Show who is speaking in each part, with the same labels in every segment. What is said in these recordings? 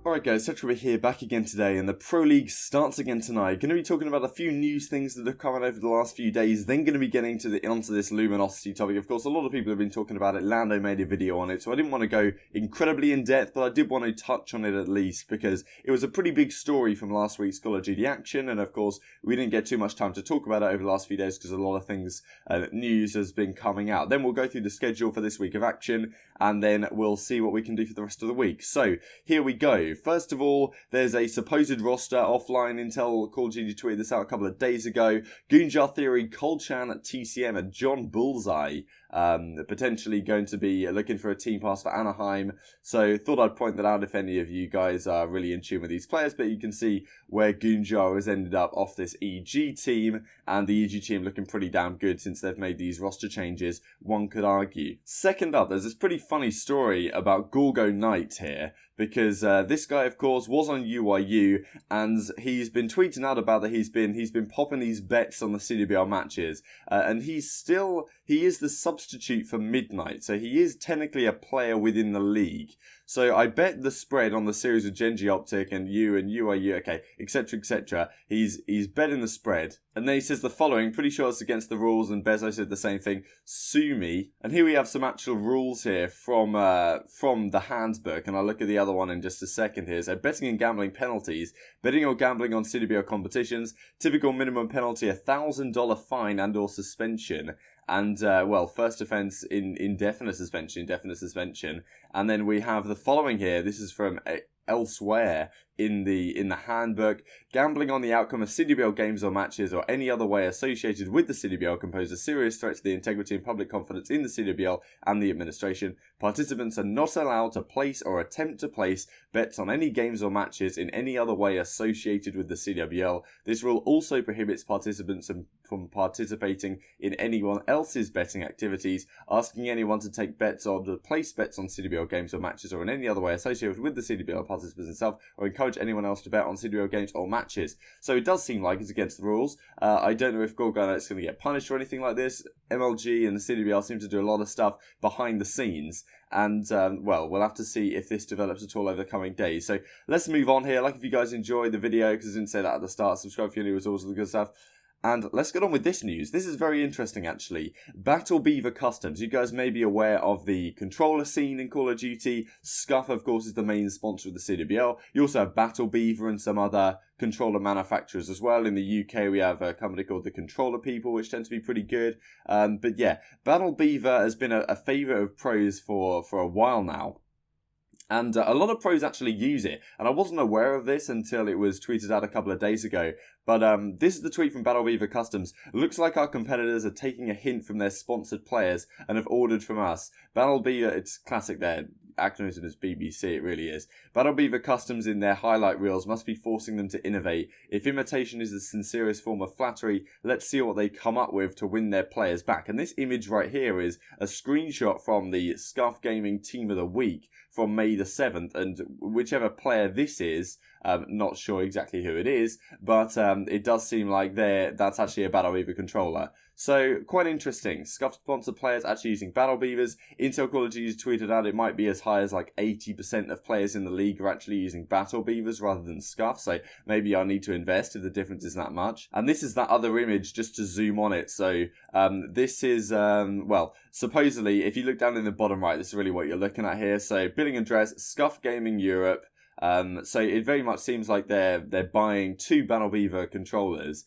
Speaker 1: Alright guys, Cetro here, back again today, and the Pro League starts again tonight. Going to be talking about a few news things that have come out over the last few days, then going to be getting onto this Luminosity topic. Of course, a lot of people have been talking about it. Lando made a video on it, so I didn't want to go incredibly in depth, but I did want to touch on it at least, because it was a pretty big story from last week's Call of Duty action, and of course, we didn't get too much time to talk about it over the last few days, because a lot of things, news has been coming out. Then we'll go through the schedule for this week of action, and then we'll see what we can do for the rest of the week. So, here we go. First of all, there's a supposed roster offline. Intel Call of Duty tweeted this out a couple of days ago. Goonjar Theory, Colchan at TCM, and John Bullseye potentially going to be looking for a team pass for Anaheim. So thought I'd point that out if any of you guys are really in tune with these players. But you can see where Goonjar has ended up off this EG team, and the EG team looking pretty damn good since they've made these roster changes, one could argue. Second up, there's this pretty funny story about Gorgonites here, because this guy, of course, was on UYU, and he's been tweeting out about that he's been popping these bets on the CWL matches, and he is the substitute for Midnight, so he is technically a player within the league. So I bet the spread on the series of Genji Optic and UYU, okay, etc, etc. He's betting the spread. And then he says the following, pretty sure it's against the rules, and Bezo said the same thing, sue me. And here we have some actual rules here from the handbook, and I'll look at the other one in just a second here. So betting and gambling penalties, betting or gambling on CWL competitions, typical minimum penalty, $1,000 fine and or suspension. And, well, first offence in indefinite suspension. And then we have the following here. This is from elsewhere in the handbook. Gambling on the outcome of CWL games or matches or any other way associated with the CWL can pose a serious threat to the integrity and public confidence in the CWL and the administration. Participants are not allowed to place or attempt to place bets on any games or matches in any other way associated with the CWL. This rule also prohibits participants from participating in anyone else's betting activities, asking anyone to take bets or to place bets on CWL games or matches or in any other way associated with the CWL participants themselves, or encourage anyone else to bet on CWL games or matches. So it does seem like it's against the rules. I don't know if Gorgonites is going to get punished or anything like this. MLG and the CWL seem to do a lot of stuff behind the scenes. And, well, we'll have to see if this develops at all over the coming days. So let's move on here. Like if you guys enjoyed the video, because I didn't say that at the start, subscribe if you're new, as always, all the good stuff. And let's get on with this news. This is very interesting, actually. Battle Beaver Customs. You guys may be aware of the controller scene in Call of Duty. Scuff, of course, is the main sponsor of the CWL. You also have Battle Beaver and some other controller manufacturers as well. In the UK, we have a company called the Controller People, which tend to be pretty good. But yeah, Battle Beaver has been a favourite of pros for a while now. And a lot of pros actually use it. And I wasn't aware of this until it was tweeted out a couple of days ago. But this is the tweet from Battle Beaver Customs. Looks like our competitors are taking a hint from their sponsored players and have ordered from us. Battle Beaver, it's classic there. Acronym as BBC, it really is. Battle Beaver Customs in their highlight reels must be forcing them to innovate. If imitation is the sincerest form of flattery, let's see what they come up with to win their players back. And this image right here is a screenshot from the Scuff Gaming Team of the Week from May the 7th, and whichever player this is, not sure exactly who it is, but it does seem like that's actually a Battle Beaver controller. So, quite interesting. Scuff sponsored players actually using Battle Beavers. Intel Call of Duty tweeted out it might be as high as like 80% of players in the league are actually using Battle Beavers rather than Scuff, so maybe I need to invest if the difference is that much. And this is that other image, just to zoom on it. So, this is, well, supposedly, if you look down in the bottom right, this is really what you're looking at here. So, billing address, Scuff Gaming Europe. So it very much seems like they're buying 2 Battle Beaver controllers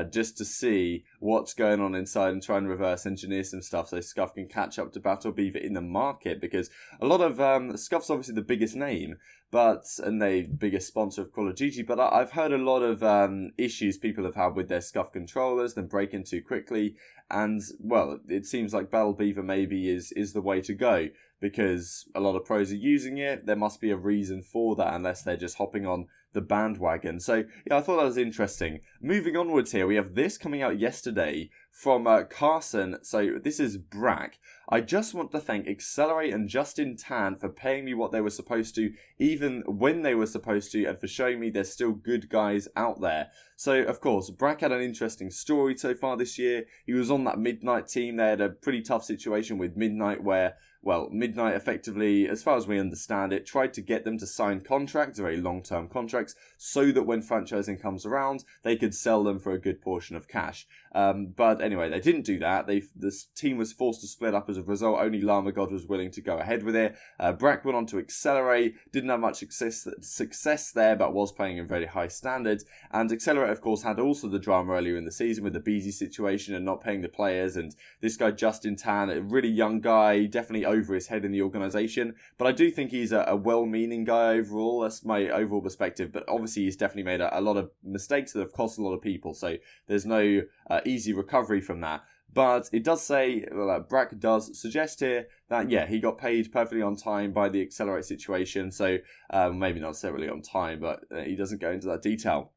Speaker 1: just to see what's going on inside and try and reverse engineer some stuff so Scuff can catch up to Battle Beaver in the market, because a lot of Scuff's obviously the biggest name, and the biggest sponsor of Call of Duty, but I've heard a lot of issues people have had with their Scuff controllers, them breaking too quickly, and, well, it seems like Battle Beaver maybe is the way to go, because a lot of pros are using it. There must be a reason for that, unless they're just hopping on the bandwagon. So, yeah, I thought that was interesting. Moving onwards here, we have this coming out yesterday from Carson. So, this is Brack. I just want to thank Accelerate and Justin Tan for paying me what they were supposed to, even when they were supposed to, and for showing me there's still good guys out there. So, of course, Brack had an interesting story so far this year. He was on that Midnight team. They had a pretty tough situation with Midnight where, well, Midnight effectively, as far as we understand it, tried to get them to sign contracts, very long-term contracts, so that when franchising comes around, they could sell them for a good portion of cash. But anyway, they didn't do that. This team was forced to split up as a result. Only Llama God was willing to go ahead with it. Brack went on to Accelerate, didn't have much success there, but was playing in very high standards. And Accelerate, of course, had also the drama earlier in the season with the Beezy situation and not paying the players. And this guy, Justin Tan, a really young guy, definitely over his head in the organisation. But I do think he's a well-meaning guy overall. That's my overall perspective. But obviously, he's definitely made a lot of mistakes that have cost a lot of people. So there's no easy recovery from that. But it does say, Brack does suggest here that, yeah, he got paid perfectly on time by the Accelerate situation. So maybe not necessarily on time, but he doesn't go into that detail.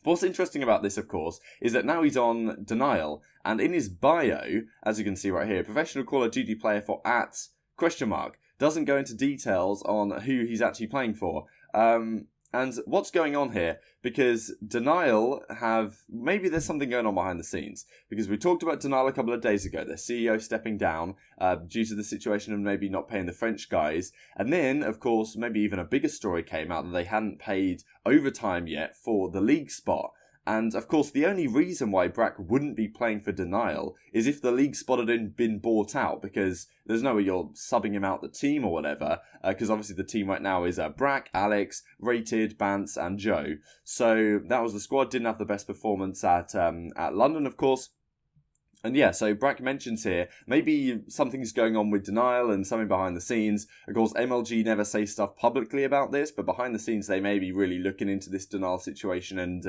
Speaker 1: What's interesting about this, of course, is that now he's on Denial. And in his bio, as you can see right here, professional Call of Duty player for @ doesn't go into details on who he's actually playing for. And what's going on here? Because Denial maybe there's something going on behind the scenes. Because we talked about Denial a couple of days ago, their CEO stepping down due to the situation of maybe not paying the French guys. And then, of course, maybe even a bigger story came out that they hadn't paid overtime yet for the league spot. And, of course, the only reason why Brack wouldn't be playing for Denial is if the league spot had been bought out, because there's no way you're subbing him out the team or whatever, because obviously the team right now is Brack, Alex, Rated, Bance, and Joe. So that was the squad, didn't have the best performance at London, of course. And yeah, so Brack mentions here, maybe something's going on with Denial and something behind the scenes. Of course, MLG never say stuff publicly about this, but behind the scenes they may be really looking into this Denial situation and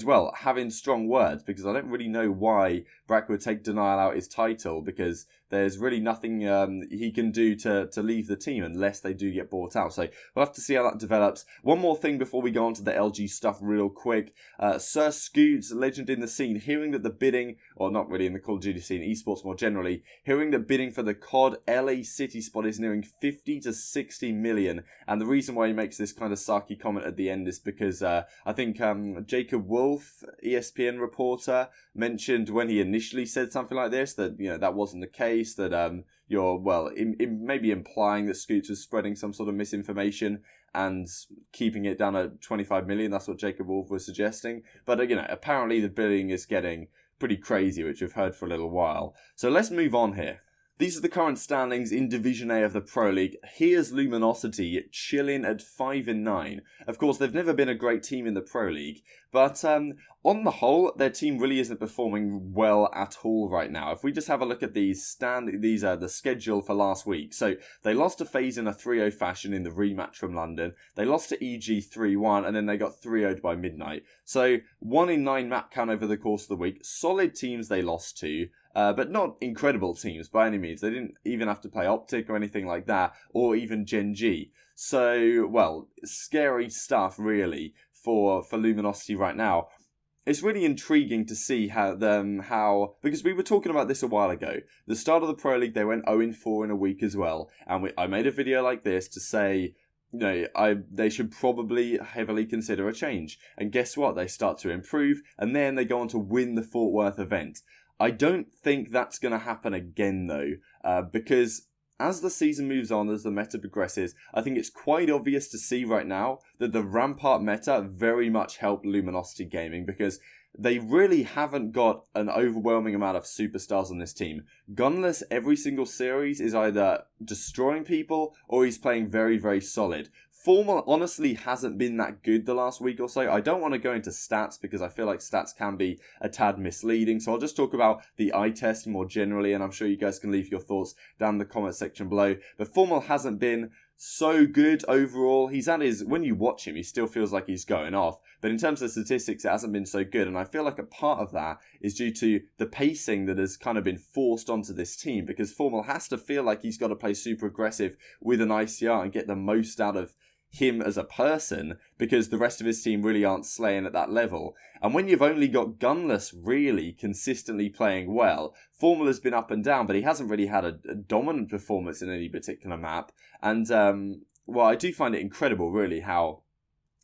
Speaker 1: well, having strong words, because I don't really know why Brack would take Denial out his title, because there's really nothing he can do to leave the team unless they do get bought out. So we'll have to see how that develops. One more thing before we go on to the LG stuff real quick. Sir Scoots, legend in the scene, hearing that the bidding, or not really in the Call of Duty scene, esports more generally, hearing that bidding for the CoD LA City spot is nearing 50 to 60 million. And the reason why he makes this kind of sarky comment at the end is because I think Jacob Wolf, ESPN reporter, mentioned when he initially said something like this that, you know, that wasn't the case, that you're, well, maybe implying that Scoots was spreading some sort of misinformation and keeping it down at 25 million. That's what Jacob Wolf was suggesting. But, you know, apparently the bidding is getting pretty crazy, which we've heard for a little while. So let's move on here. These are the current standings in Division A of the Pro League. Here's Luminosity chilling at 5-9. Of course, they've never been a great team in the Pro League, but on the whole, their team really isn't performing well at all right now. If we just have a look at the schedule for last week. So they lost to FaZe in a 3-0 fashion in the rematch from London. They lost to EG 3-1, and then they got 3-0'd by Midnight. So 1 in 9 map count over the course of the week. Solid teams they lost to. But not incredible teams by any means. They didn't even have to play Optic or anything like that, or even Gen G. So, well, scary stuff really for Luminosity right now. It's really intriguing to see how because we were talking about this a while ago. The start of the Pro League, they went 0-4 in a week as well, and I made a video like this to say, you know, they should probably heavily consider a change. And guess what? They start to improve, and then they go on to win the Fort Worth event. I don't think that's going to happen again, though, because as the season moves on, as the meta progresses, I think it's quite obvious to see right now that the Rampart meta very much helped Luminosity Gaming, because they really haven't got an overwhelming amount of superstars on this team. Gunless every single series is either destroying people or he's playing very, very solid. Formal honestly hasn't been that good the last week or so. I don't want to go into stats because I feel like stats can be a tad misleading. So I'll just talk about the eye test more generally, and I'm sure you guys can leave your thoughts down in the comment section below. But Formal hasn't been so good overall. When you watch him, he still feels like he's going off. But in terms of statistics, it hasn't been so good. And I feel like a part of that is due to the pacing that has kind of been forced onto this team, because Formal has to feel like he's got to play super aggressive with an ICR and get the most out of him as a person, because the rest of his team really aren't slaying at that level. And when you've only got Gunless really consistently playing well, Formula's been up and down, but he hasn't really had a dominant performance in any particular map. And, well, I do find it incredible, really, how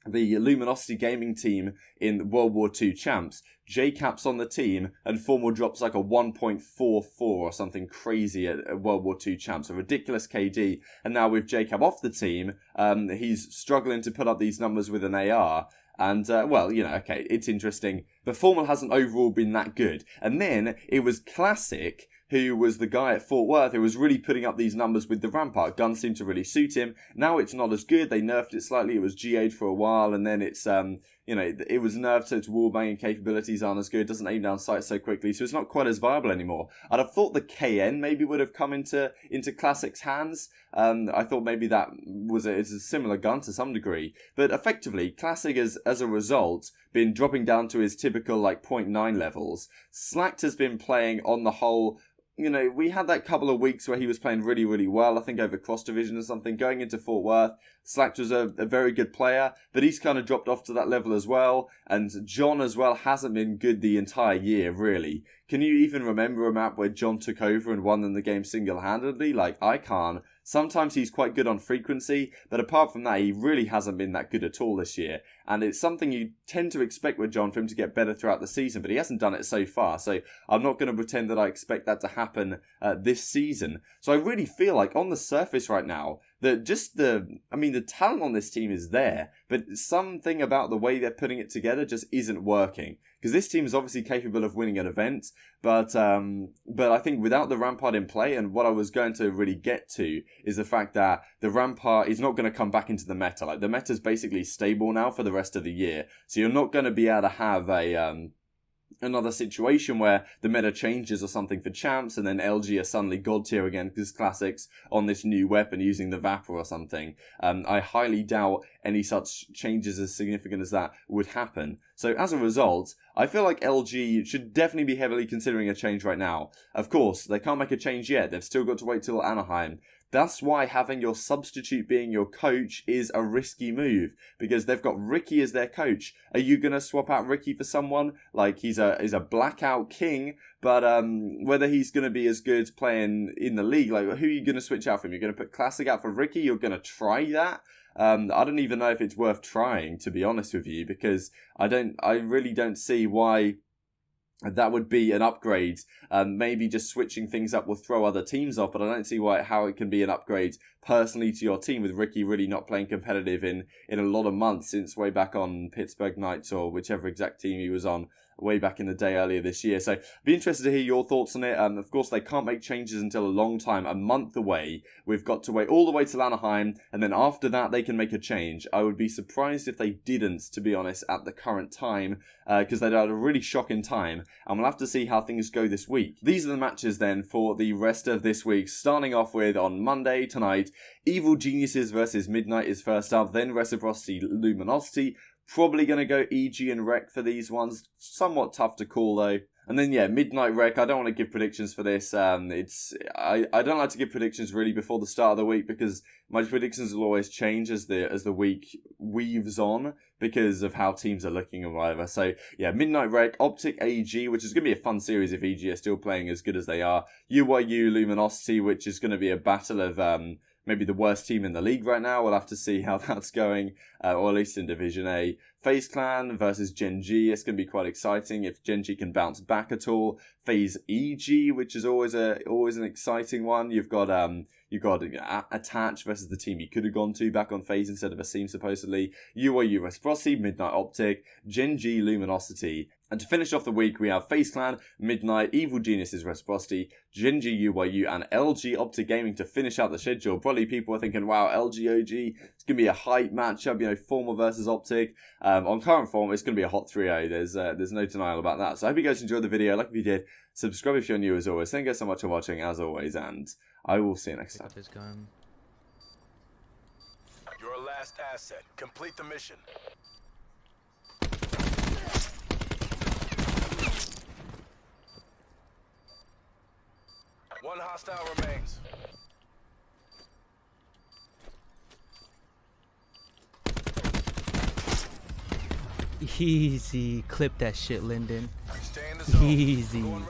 Speaker 1: the Luminosity gaming team in World War II Champs, JCap's on the team, and Formal drops like a 1.44 or something crazy at World War II Champs, a ridiculous KD, and now with JCap off the team, he's struggling to put up these numbers with an AR. And, well, you know, okay, it's interesting, but Formal hasn't overall been that good. And then it was Classic, who was the guy at Fort Worth who was really putting up these numbers with the Rampart. Guns seemed to really suit him. Now it's not as good. They nerfed it slightly. It was GA'd for a while, and then it's, you know, it was nerfed, so its wallbanging capabilities aren't as good. Doesn't aim down sights so quickly, so it's not quite as viable anymore. I'd have thought the KN maybe would have come into Classic's hands. I thought maybe that it's a similar gun to some degree. But effectively, Classic has, as a result, been dropping down to his typical, like, 0.9 levels. Slacked has been playing, on the whole, you know, we had that couple of weeks where he was playing really, really well, I think over Cross Division or something, going into Fort Worth. Slacked was a very good player, but he's kind of dropped off to that level as well, and John as well hasn't been good the entire year, really. Can you even remember a map where John took over and won in the game single-handedly? Like, I can't. Sometimes he's quite good on frequency, but apart from that, he really hasn't been that good at all this year. And it's something you tend to expect with John for him to get better throughout the season, but he hasn't done it so far. So I'm not going to pretend that I expect that to happen this season. So I really feel like on the surface right now, that just the talent on this team is there, but something about the way they're putting it together just isn't working. Because this team is obviously capable of winning an event, but I think without the Rampart in play, and what I was going to really get to is the fact that the Rampart is not going to come back into the meta. Like, the meta is basically stable now for the rest of the year, so you're not going to be able to have another situation where the meta changes or something for champs, and then LG are suddenly god tier again because Classics on this new weapon using the Vapor or something. I highly doubt any such changes as significant as that would happen. So as a result, I feel like LG should definitely be heavily considering a change right now. Of course, they can't make a change yet. They've still got to wait till Anaheim. That's why having your substitute being your coach is a risky move, because they've got Ricky as their coach. Are you going to swap out Ricky for someone? Like, he's a blackout king, but whether he's going to be as good playing in the league, like, who are you going to switch out from? You're going to put Classic out for Ricky? You're going to try that? I don't even know if it's worth trying, to be honest with you, because I really don't see why that would be an upgrade. Maybe just switching things up will throw other teams off, but I don't see how it can be an upgrade personally to your team, with Ricky really not playing competitive in a lot of months, since way back on Pittsburgh Knights or whichever exact team he was on way back in the day earlier this year. So be interested to hear your thoughts on it. Of course, they can't make changes until a long time, a month away. We've got to wait all the way to Anaheim, and then after that they can make a change. I would be surprised if they didn't, to be honest, at the current time, because they'd had a really shocking time, and we'll have to see how things go this week. These are the matches then for the rest of this week, starting off with on Monday tonight, Evil Geniuses versus Midnight is first up, then Reciprocity Luminosity. Probably going to go EG and Rec for these ones. Somewhat tough to call though. And then, yeah, Midnight Rec. I don't want to give predictions for this. I don't like to give predictions really before the start of the week, because my predictions will always change as the week weaves on, because of how teams are looking and whatever. So, yeah, Midnight Rec, Optic AG, which is going to be a fun series if EG are still playing as good as they are. UYU Luminosity, which is going to be a battle of maybe the worst team in the league right now. We'll have to see how that's going, or at least in Division A. FaZe Clan versus Gen G. It's going to be quite exciting if Gen G can bounce back at all. FaZe EG, which is always an exciting one. You've got Attach versus the team you could have gone to back on FaZe instead of a Seam supposedly. UYU Reciprocity, Midnight Optic, Gen G Luminosity. And to finish off the week, we have FaZe Clan, Midnight, Evil Geniuses Reciprocity, Gen G UYU, and LG Optic Gaming to finish out the schedule. Probably people are thinking, wow, LG OG, it's going to be a hype matchup, Formal versus Optic. On current form, it's going to be a hot 3-0. There's no denial about that. So I hope you guys enjoyed the video. Like if you did, subscribe if you're new as always. Thank you guys so much for watching, as always, and I will see you next time.
Speaker 2: Your last asset. Complete the mission. One hostile remains.
Speaker 3: Easy. Clip that shit, Lyndon.
Speaker 2: Stay in the zone.
Speaker 3: Easy.
Speaker 2: Going